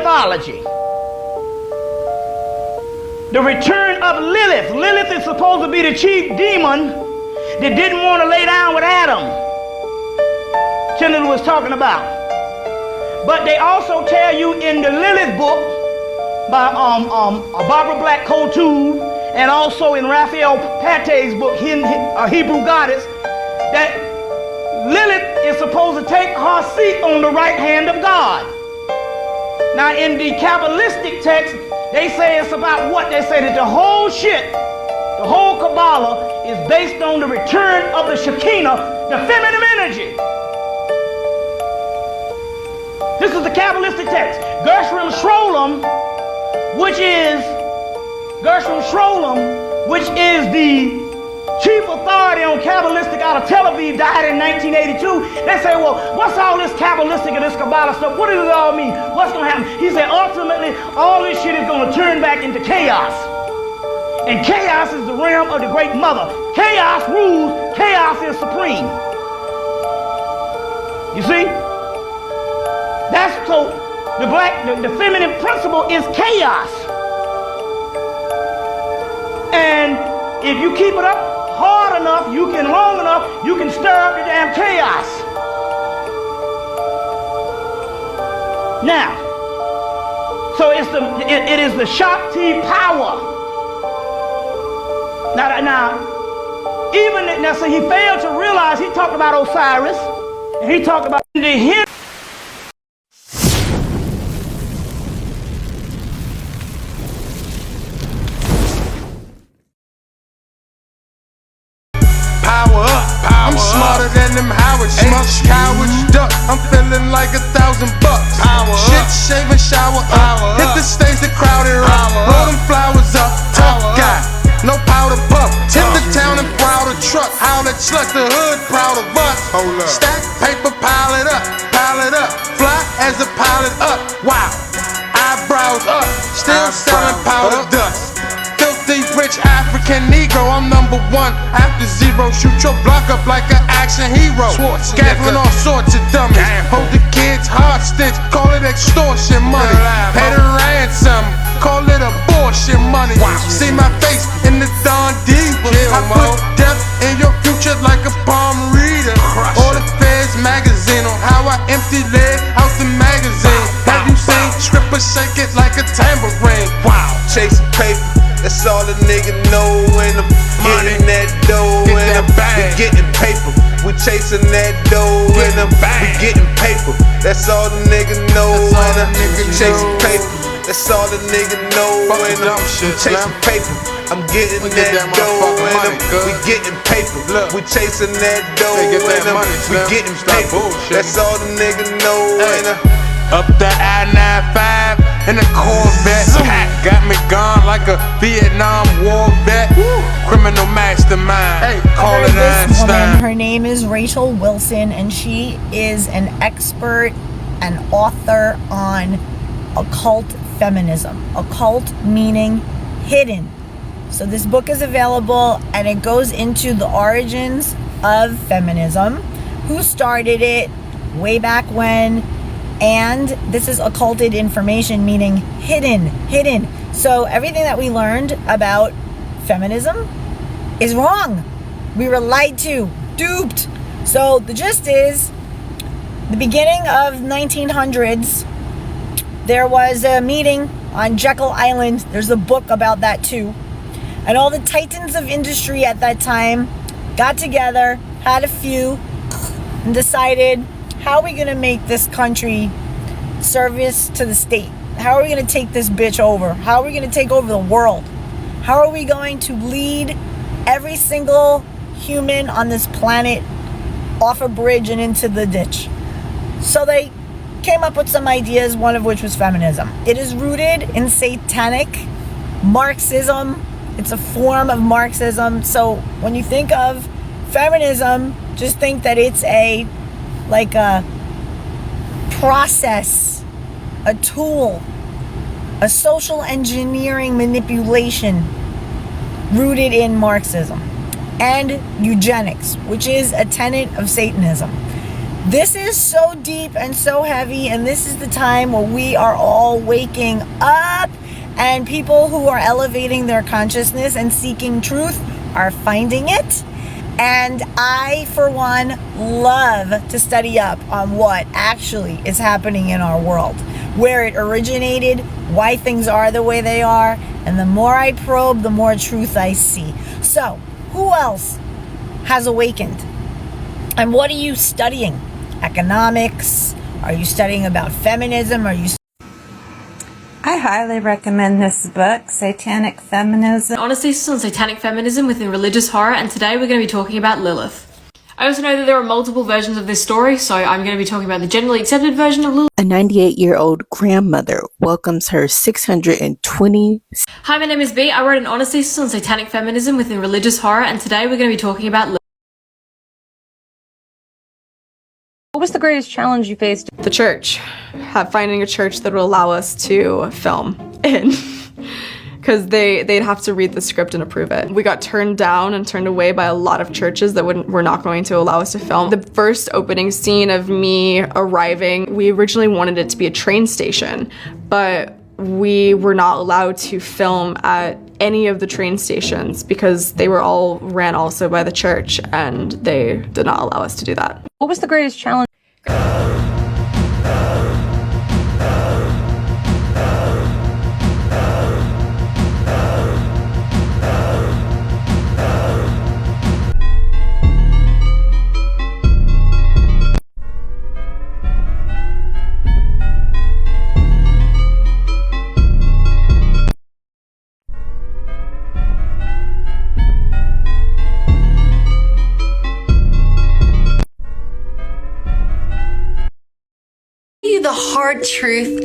mythology. The return of Lilith. Lilith is supposed to be the chief demon that didn't want to lay down with Adam. Chandler was talking about. But they also tell you in the Lilith book by Barbara Black Couture, and also in Raphael Pate's book, Hebrew Goddess, that Lilith is supposed to take her seat on the right hand of God. Now in the Kabbalistic text, they say it's about what? They say that the whole shit, the whole Kabbalah is based on the return of the Shekinah, the feminine energy. This is the Kabbalistic text. Gershom Scholem, which is the chief authority on Kabbalistic out of Tel Aviv, died in 1982. They say, well, what's all this Kabbalistic and this Kabbalah stuff? What does it all mean? What's going to happen? He said, ultimately, all this shit is going to turn back into chaos. And chaos is the realm of the great mother. Chaos rules. Chaos is supreme. You see? That's so the feminine principle is chaos. And if you keep it up hard enough, long enough, you can stir up the damn chaos. Now, so it is the Shakti power. Now, so he failed to realize, he talked about Osiris, and he talked about the hidden. I'm smarter than them Howard Schmucks. Cowards duck, I'm feeling like $1,000. Shit, shaving, shower up. Hit the stage, the crowd erupt. Roll them flowers up. Tough guy, no powder puff. Hit the town and proud of truck. How that sluck, the hood proud of us. Stack paper, pile it up. Fly as a pilot up. Wow, eyebrows up. Still selling powder dust. Rich African Negro, I'm #1 after zero. Shoot your block up like an action hero. Gathering all sorts of dummies. Hold the kids hostage, call it extortion money. Pay the ransom, call it abortion money. See my face in the Don D. I put death in your future like a palm reader. Or the Feds magazine on how I empty lead out the magazine. Have you seen strippers shake it like a tambourine? Chasing paper. That's all a nigga know, and I'm getting that dough, and we getting paper. We chasing that dough, and we getting paper. That's all the nigga know, and I'm chasing paper. That's all the nigga know, and I'm chasing paper. I'm getting that dough, and we getting paper. We chasing that dough, and we getting paper. That's all the nigga know, and up the I-95 in a Corvette. Got me gone like a Vietnam War vet. Criminal mastermind. Call it Einstein. Woman, her name is Rachel Wilson, and she is an expert and author on occult feminism. Occult meaning hidden. So this book is available, and it goes into the origins of feminism, who started it way back when. And this is occulted information, meaning hidden. So everything that we learned about feminism is wrong. We were lied to, duped. So the gist is, the beginning of 1900s, there was a meeting on Jekyll Island. There's a book about that too. And all the titans of industry at that time got together, had a few, and decided, how are we going to make this country service to the state? How are we going to take this bitch over? How are we going to take over the world? How are we going to lead every single human on this planet off a bridge and into the ditch? So they came up with some ideas, one of which was feminism. It is rooted in satanic Marxism. It's a form of Marxism. So when you think of feminism, just think that it's a process, a tool, a social engineering manipulation rooted in Marxism, and eugenics, which is a tenet of Satanism. This is so deep and so heavy, and this is the time where we are all waking up, and people who are elevating their consciousness and seeking truth are finding it. And I, for one, love to study up on what actually is happening in our world, where it originated, why things are the way they are, and the more I probe, the more truth I see. So, who else has awakened? And what are you studying? Economics? Are you studying about feminism? Are you... I highly recommend this book, Satanic Feminism. Honestly, this is on Satanic Feminism within religious horror, and today we're going to be talking about Lilith. I also know that there are multiple versions of this story, so I'm going to be talking about the generally accepted version of Lilith. A 98-year-old grandmother welcomes her 620... Hi, my name is B. I wrote an honest thesis on Satanic Feminism within religious horror, and today we're going to be talking about Lilith. What was the greatest challenge you faced? The church. Finding a church that would allow us to film in. Because they'd have to read the script and approve it. We got turned down and turned away by a lot of churches that were not going to allow us to film. The first opening scene of me arriving, we originally wanted it to be a train station, but we were not allowed to film at any of the train stations because they were all ran also by the church, and they did not allow us to do that. What was the greatest challenge? The hard truth,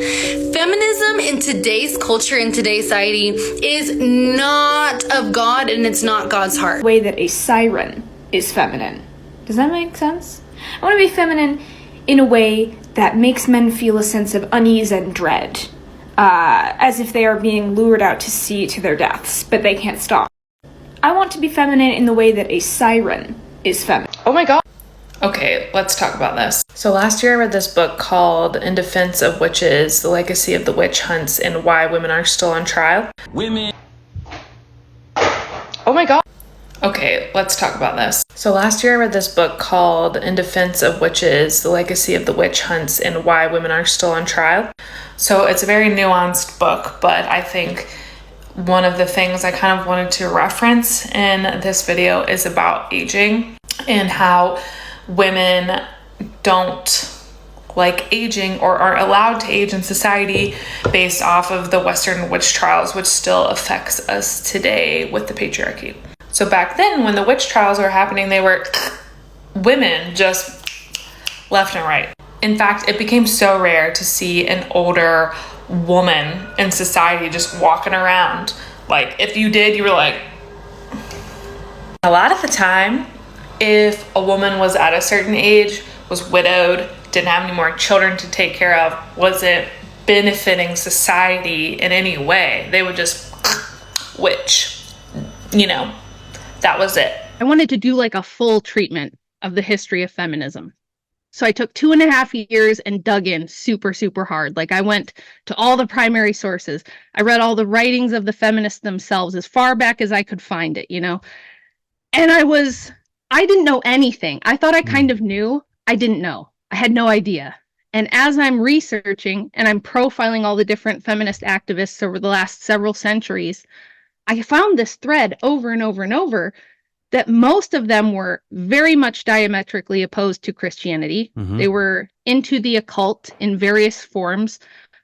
feminism in today's culture, in today's society, is not of God, and it's not God's heart. The way that a siren is feminine. Does that make sense? I want to be feminine in a way that makes men feel a sense of unease and dread, as if they are being lured out to sea to their deaths, but they can't stop. I want to be feminine in the way that a siren is feminine. Oh my god. Okay, let's talk about this. So last year I read this book called In Defense of Witches, The Legacy of the Witch Hunts and Why Women Are Still on Trial. Women. Oh my god. Okay, let's talk about this. So last year I read this book called In Defense of Witches, The Legacy of the Witch Hunts and Why Women Are Still on Trial. So it's a very nuanced book, but I think one of the things I kind of wanted to reference in this video is about aging and how women don't like aging or aren't allowed to age in society based off of the Western witch trials, which still affects us today with the patriarchy. So back then when the witch trials were happening, they were women just left and right. In fact, it became so rare to see an older woman in society just walking around. Like if you did, you were like, a lot of the time, if a woman was at a certain age, was widowed, didn't have any more children to take care of, wasn't benefiting society in any way, they would just witch. You know, that was it. I wanted to do like a full treatment of the history of feminism. So I took 2.5 years and dug in super, super hard. Like I went to all the primary sources. I read all the writings of the feminists themselves as far back as I could find it, you know. And I didn't know anything. I thought I kind of knew. I didn't know. I had no idea. And as I'm researching and I'm profiling all the different feminist activists over the last several centuries, I found this thread over and over and over that most of them were very much diametrically opposed to Christianity. They were into the occult in various forms.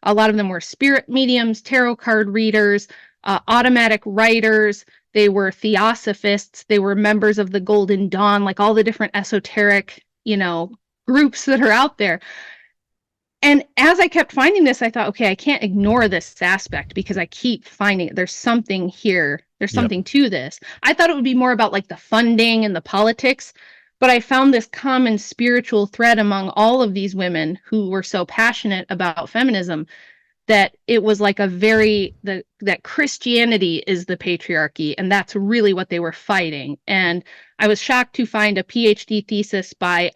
A lot of them were spirit mediums, tarot card readers, automatic writers. They were theosophists. They were members of the Golden Dawn, like all the different esoteric, you know, groups that are out there. And as I kept finding this, I thought, okay, I can't ignore this aspect because I keep finding it. There's something here. There's something to this. I thought it would be more about like the funding and the politics, but I found this common spiritual thread among all of these women who were so passionate about feminism that it was like that Christianity is the patriarchy, and that's really what they were fighting. And I was shocked to find a PhD thesis by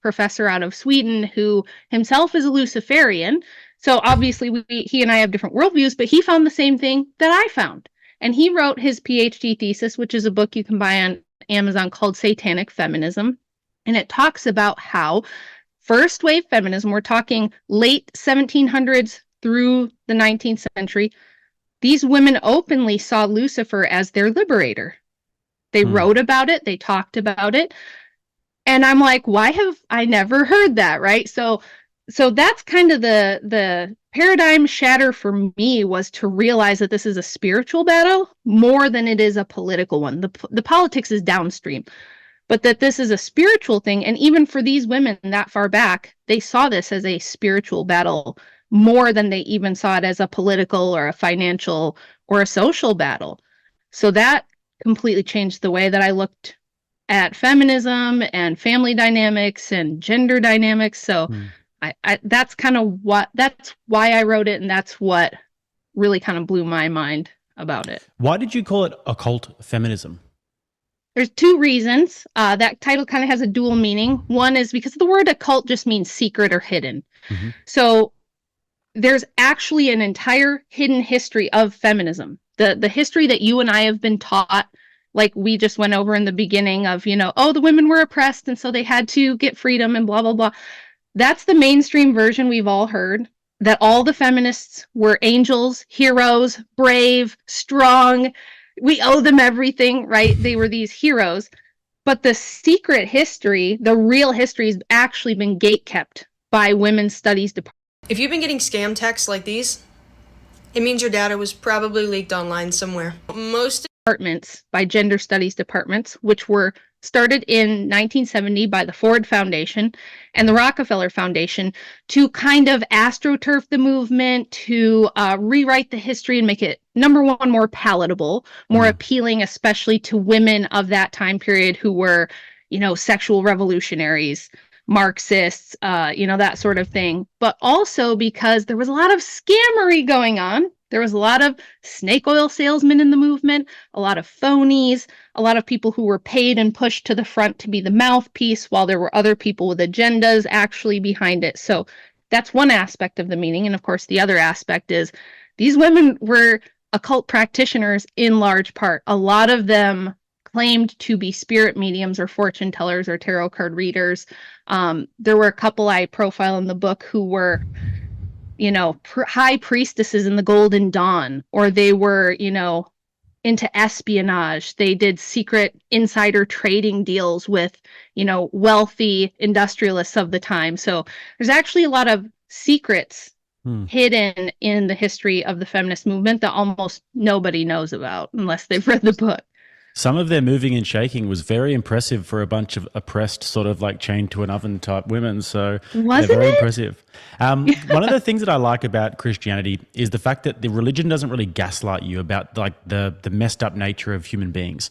professor out of Sweden who himself is a Luciferian. So obviously he and I have different worldviews, but he found the same thing that I found. And he wrote his PhD thesis, which is a book you can buy on Amazon called Satanic Feminism. And it talks about how first wave feminism, we're talking late 1700s through the 19th century, these women openly saw Lucifer as their liberator. They wrote about it, they talked about it. And I'm like, why have I never heard that, right? So that's kind of the paradigm shatter for me, was to realize that this is a spiritual battle more than it is a political one. The politics is downstream, but that this is a spiritual thing. And even for these women that far back, they saw this as a spiritual battle more than they even saw it as a political or a financial or a social battle. So that completely changed the way that I looked at feminism and family dynamics and gender dynamics. So that's why I wrote it, and that's what really kind of blew my mind about it. Why did you call it occult feminism? There's two reasons. That title kind of has a dual meaning. One is because the word occult just means secret or hidden. Mm-hmm. So there's actually an entire hidden history of feminism. The history that you and I have been taught, like we just went over in the beginning of, the women were oppressed and so they had to get freedom and blah, blah, blah. That's the mainstream version we've all heard, that all the feminists were angels, heroes, brave, strong. We owe them everything, right? They were these heroes. But the secret history, the real history, has actually been gatekept by women's studies departments. If you've been getting scam texts like these, it means your data was probably leaked online somewhere. Most departments, by gender studies departments, which were started in 1970 by the Ford Foundation and the Rockefeller Foundation, to kind of astroturf the movement, to rewrite the history and make it, number one, more palatable, more appealing, especially to women of that time period who were, sexual revolutionaries, Marxists, that sort of thing. But also because there was a lot of scammery going on. There was a lot of snake oil salesmen in the movement, a lot of phonies, a lot of people who were paid and pushed to the front to be the mouthpiece, while there were other people with agendas actually behind it. So that's one aspect of the meaning. And of course, the other aspect is these women were occult practitioners in large part. A lot of them claimed to be spirit mediums or fortune tellers or tarot card readers. There were a couple I profile in the book who were high priestesses in the Golden Dawn, or they were, into espionage. They did secret insider trading deals with, wealthy industrialists of the time. So there's actually a lot of secrets hidden in the history of the feminist movement that almost nobody knows about unless they've read the book. Some of their moving and shaking was very impressive for a bunch of oppressed, sort of like chained to an oven type women. So they're very impressive. One of the things that I like about Christianity is the fact that the religion doesn't really gaslight you about like the messed up nature of human beings.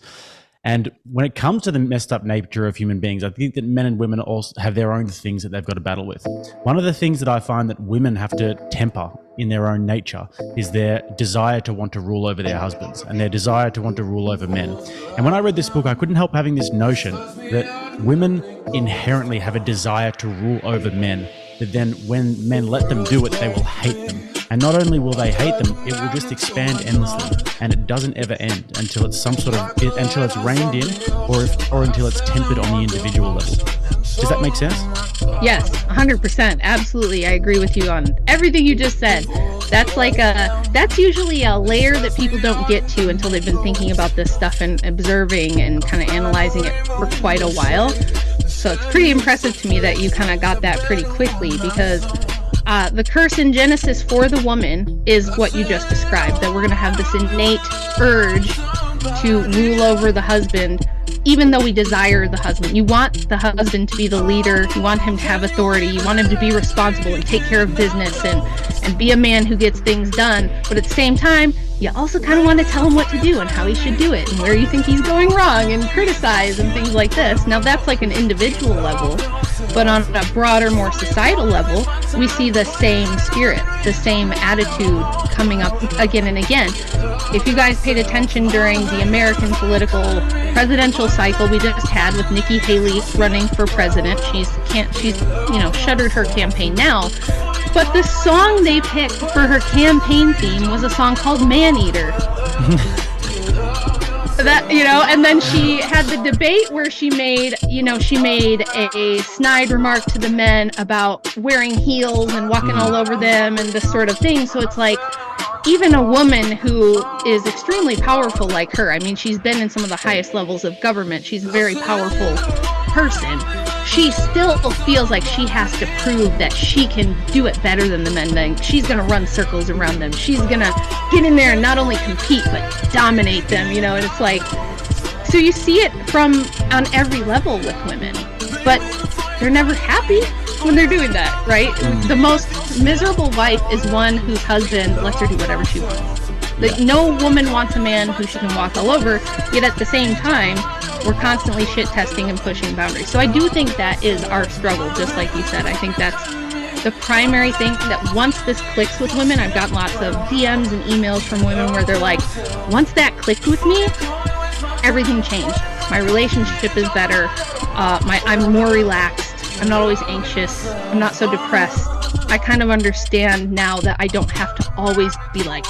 And when it comes to the messed up nature of human beings, I think that men and women also have their own things that they've got to battle with. One of the things that I find that women have to temper in their own nature is their desire to want to rule over their husbands and their desire to want to rule over men. And when I read this book, I couldn't help having this notion that women inherently have a desire to rule over men, that then when men let them do it, they will hate them. And not only will they hate them, it will just expand endlessly, and it doesn't ever end until it's until it's reined in, or until it's tempered on the individual level. Does that make sense? Yes, 100%. Absolutely. I agree with you on everything you just said. That's usually a layer that people don't get to until they've been thinking about this stuff and observing and kind of analyzing it for quite a while. So it's pretty impressive to me that you kind of got that pretty quickly, because the curse in Genesis for the woman is what you just described, that we're going to have this innate urge to rule over the husband, even though we desire the husband. You want the husband to be the leader. You want him to have authority. You want him to be responsible and take care of business and be a man who gets things done. But at the same time, you also kind of want to tell him what to do and how he should do it and where you think he's going wrong and criticize and things like this. Now, that's like an individual level. But on a broader, more societal level, we see the same spirit, the same attitude coming up again and again. If you guys paid attention during the American political presidential cycle we just had with Nikki Haley running for president, she's shuttered her campaign now. But the song they picked for her campaign theme was a song called Man Eater. And then she had the debate where she made a snide remark to the men about wearing heels and walking all over them and this sort of thing. So it's like, even a woman who is extremely powerful like her, I mean, she's been in some of the highest levels of government, she's a very powerful person, she still feels like she has to prove that she can do it better than the men. Then she's going to run circles around them. She's going to get in there and not only compete, but dominate them, and it's like, so you see it on every level with women, but they're never happy when they're doing that, right? The most miserable wife is one whose husband lets her do whatever she wants. Like, no woman wants a man who she can walk all over, yet at the same time, we're constantly shit testing and pushing boundaries. So I do think that is our struggle, just like you said. I think that's the primary thing, that once this clicks with women, I've gotten lots of DMs and emails from women where they're like, once that clicked with me, everything changed. My relationship is better. I'm more relaxed. I'm not always anxious. I'm not so depressed. I kind of understand now that I don't have to always be like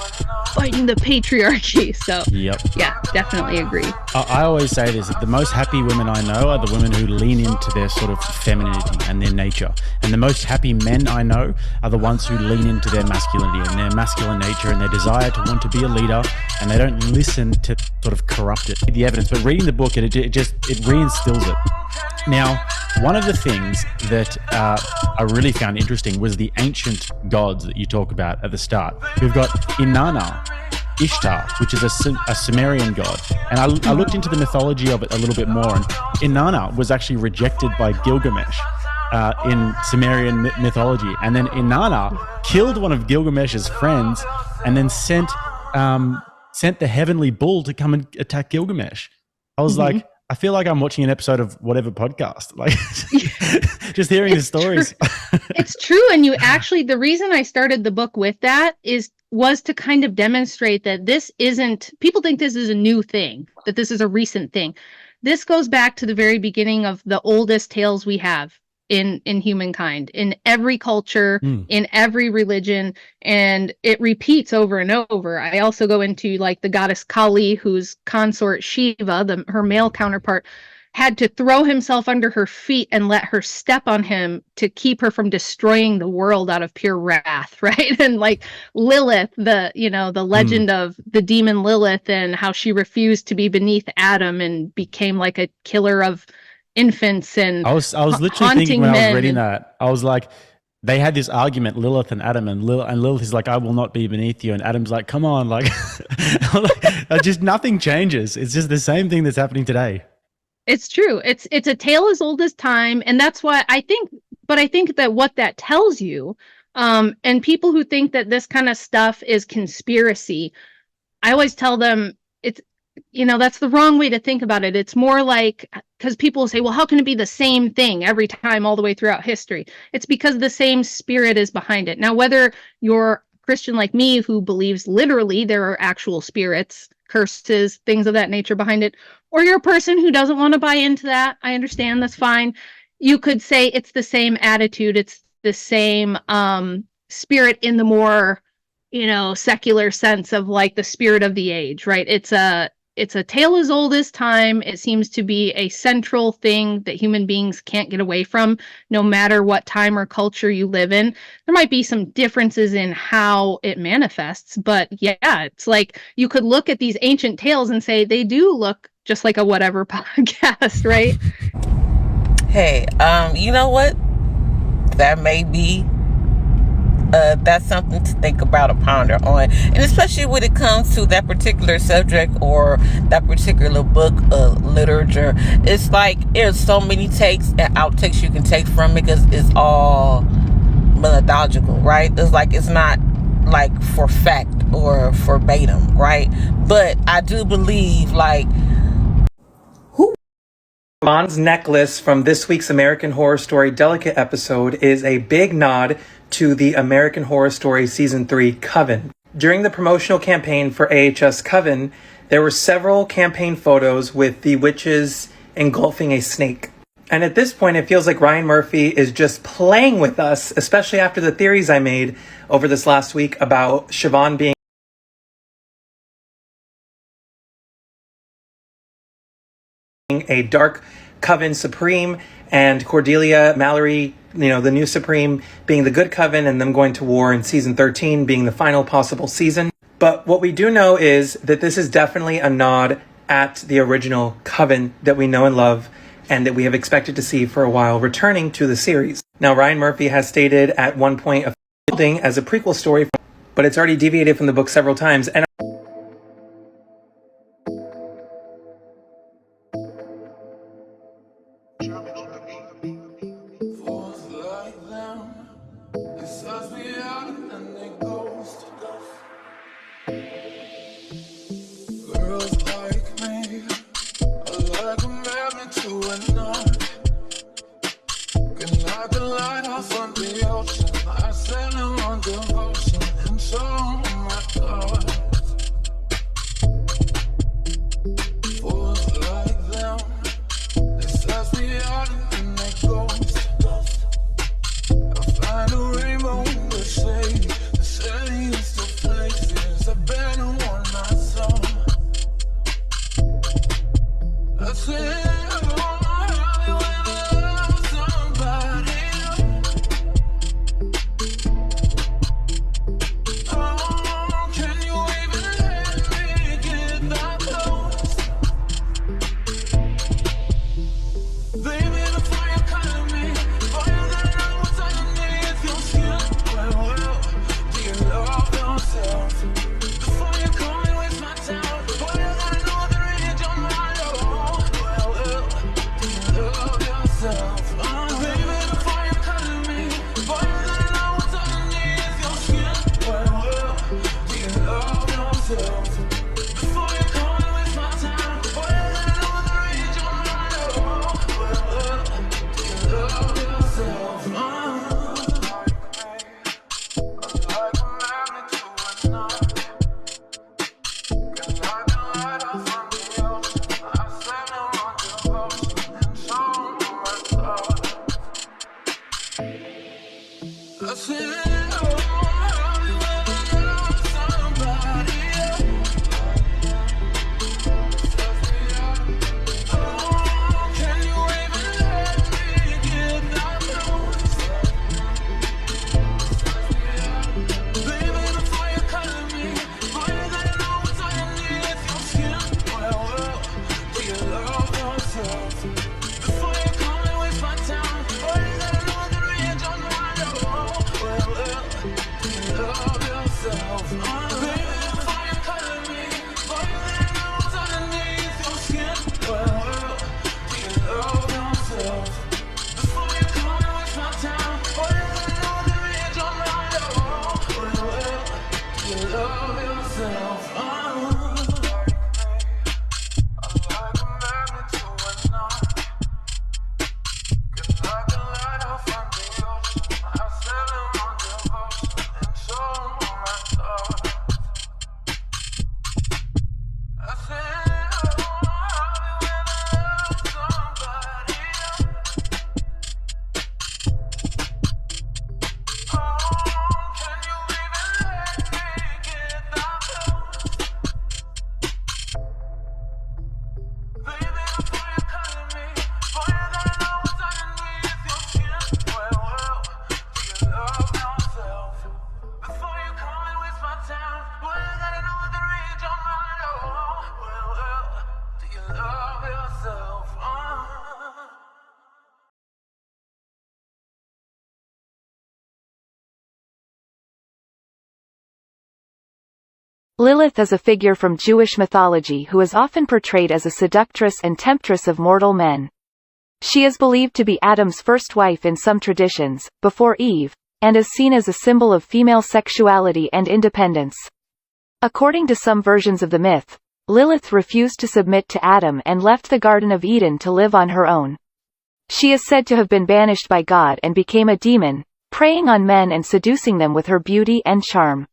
fighting the patriarchy. So yeah, definitely agree. I always say this, the most happy women I know are the women who lean into their sort of femininity and their nature. And the most happy men I know are the ones who lean into their masculinity and their masculine nature and their desire to want to be a leader, and they don't listen to sort of corrupt it, the evidence. But reading the book, it reinstills it. Now, one of the things that I really found interesting was the ancient gods that you talk about at the start. We've got Inanna, Ishtar, which is a Sumerian god. And I looked into the mythology of it a little bit more, and Inanna was actually rejected by Gilgamesh in Sumerian mythology. And then Inanna killed one of Gilgamesh's friends and then sent the heavenly bull to come and attack Gilgamesh. I was like, I feel like I'm watching an episode of whatever podcast, like just hearing the stories. It's true. And you actually, the reason I started the book with that was to kind of demonstrate that this isn't, people think this is a new thing, that this is a recent thing. This goes back to the very beginning of the oldest tales we have in humankind, in every culture, in every religion, and it repeats over and over. I also go into like the goddess Kali, whose consort Shiva, her male counterpart, had to throw himself under her feet and let her step on him to keep her from destroying the world out of pure wrath, right? And like Lilith, the legend of the demon Lilith and how she refused to be beneath Adam and became like a killer of infants. And I was literally thinking when I was reading that, I was like, they had this argument, Lilith and Adam, and Lilith is like, I will not be beneath you, and Adam's like, come on, like, just nothing changes. It's just the same thing that's happening today. It's true. It's a tale as old as time, and that's why I think that what that tells you, and people who think that this kind of stuff is conspiracy, I always tell them that's the wrong way to think about it. It's more like, because people say, well, how can it be the same thing every time all the way throughout history? It's because the same spirit is behind it. Now, whether you're Christian like me, who believes literally there are actual spirits, curses, things of that nature behind it, or you're a person who doesn't want to buy into that, I understand, that's fine. You could say it's the same attitude, it's the same spirit in the more, secular sense of like the spirit of the age, right? It's a tale as old as time. It seems to be a central thing that human beings can't get away from, no matter what time or culture you live in. There might be some differences in how it manifests, but yeah, it's like you could look at these ancient tales and say they do look just like a whatever podcast, right? Hey, you know what? That may be that's something to think about or ponder on, and especially when it comes to that particular subject or that particular book of literature. It's like there's so many takes and outtakes you can take from it because it's all methodological, right? It's like it's not like for fact or verbatim, right? But I do believe like Siobhan's necklace from this week's American Horror Story Delicate episode is a big nod to the American Horror Story Season 3 Coven. During the promotional campaign for AHS Coven, there were several campaign photos with the witches engulfing a snake. And at this point, it feels like Ryan Murphy is just playing with us, especially after the theories I made over this last week about Siobhan being a dark coven supreme and Cordelia Mallory, the new supreme, being the good coven and them going to war in season 13 being the final possible season. But what we do know is that this is definitely a nod at the original coven that we know and love and that we have expected to see for a while returning to the series. Now, Ryan Murphy has stated at one point of building as a prequel story, but it's already deviated from the book several times. And Lilith is a figure from Jewish mythology who is often portrayed as a seductress and temptress of mortal men. She is believed to be Adam's first wife in some traditions, before Eve, and is seen as a symbol of female sexuality and independence. According to some versions of the myth, Lilith refused to submit to Adam and left the Garden of Eden to live on her own. She is said to have been banished by God and became a demon, preying on men and seducing them with her beauty and charm.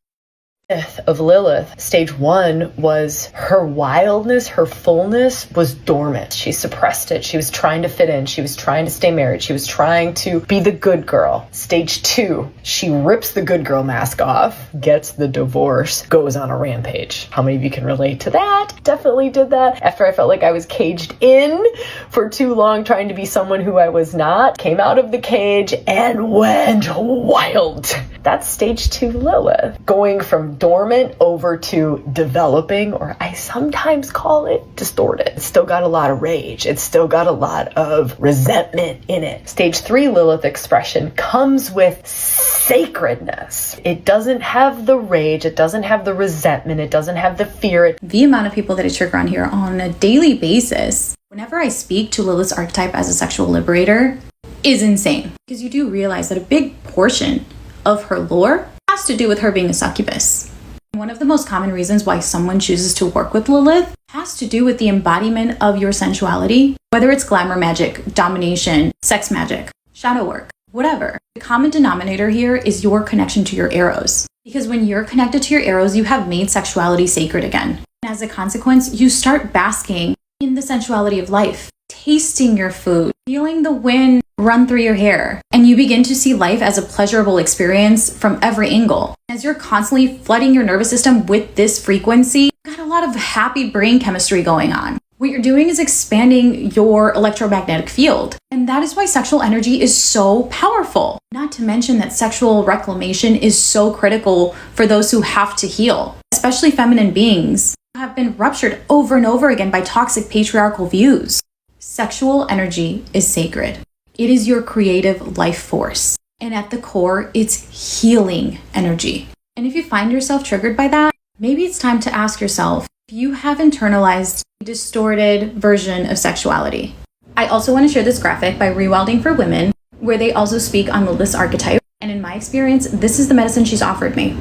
Of Lilith, stage 1 was her wildness, her fullness was dormant. She suppressed it. She was trying to fit in. She was trying to stay married. She was trying to be the good girl. Stage 2, she rips the good girl mask off, gets the divorce, goes on a rampage. How many of you can relate to that? Definitely did that. After I felt like I was caged in for too long, trying to be someone who I was not, came out of the cage and went wild. That's stage 2 Lilith. Going from dormant over to developing, or I sometimes call it distorted. It's still got a lot of rage. It's still got a lot of resentment in it. Stage 3 Lilith expression comes with sacredness. It doesn't have the rage. It doesn't have the resentment. It doesn't have the fear. The amount of people that I trigger on here on a daily basis, whenever I speak to Lilith's archetype as a sexual liberator, is insane. Because you do realize that a big portion of her lore has to do with her being a succubus. One of the most common reasons why someone chooses to work with Lilith has to do with the embodiment of your sensuality, whether it's glamour magic, domination, sex magic, shadow work, whatever. The common denominator here is your connection to your eros. Because when you're connected to your eros, you have made sexuality sacred again. And as a consequence, you start basking in the sensuality of life, tasting your food, feeling the wind run through your hair, and you begin to see life as a pleasurable experience from every angle. As you're constantly flooding your nervous system with this frequency, you've got a lot of happy brain chemistry going on. What you're doing is expanding your electromagnetic field. And that is why sexual energy is so powerful. Not to mention that sexual reclamation is so critical for those who have to heal, especially feminine beings who have been ruptured over and over again by toxic patriarchal views. Sexual energy is sacred. It is your creative life force. And at the core, it's healing energy. And if you find yourself triggered by that, maybe it's time to ask yourself if you have internalized a distorted version of sexuality. I also want to share this graphic by Rewilding for Women, where they also speak on Lilith's archetype. And in my experience, this is the medicine she's offered me.